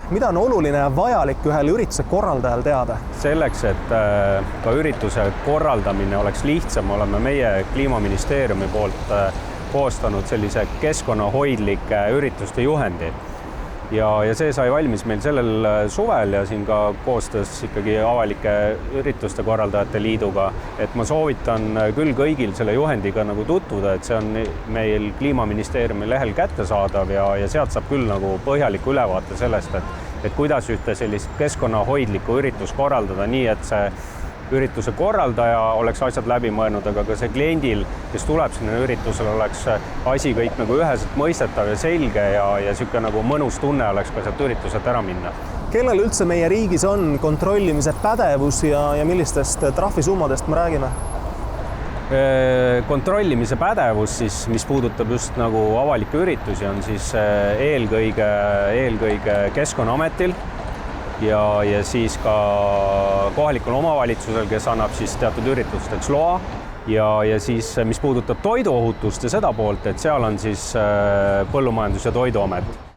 Mida on oluline ja vajalik ühel ürituse korraldajal teada? Selleks, et ka ürituse korraldamine oleks lihtsam, oleme meie Kliimaministeeriumi poolt koostanud sellise keskkonnahoidlike ürituste juhendi. Ja see sai valmis meil sellel suvel ja siin ka koostöös ikkagi avalike ürituste korraldajate liiduga, et ma soovitan küll kõigil selle juhendiga nagu tutvuda, et see on meil Kliimaministeeriumi lehel kättesaadav ja sealt saab küll nagu põhjaliku ülevaate sellest, et kuidas ühte sellist keskkonnahoidlikku üritus korraldada nii, et see ürituse korraldaja oleks asjad läbi mõelnud, aga ka see kliendil, kes tuleb sinna üritusele, oleks asi kõik nagu üheselt mõistetav ja selge ja siuke nagu mõnus tunne oleks ka sealt ürituselt ära minna. Kellel üldse meie riigis on kontrollimise pädevus ja millistest trahvisummadest me räägime? Kontrollimise pädevus, siis, mis puudutab just nagu avalikke üritusi, on siis eelkõige Keskkonnaametil ja siis ka kohalikul omavalitsusel, kes annab siis teatud üritusteks loa ja siis, mis puudutab toiduohutust ja seda poolt, et seal on siis Põllumajandus- ja Toiduamet.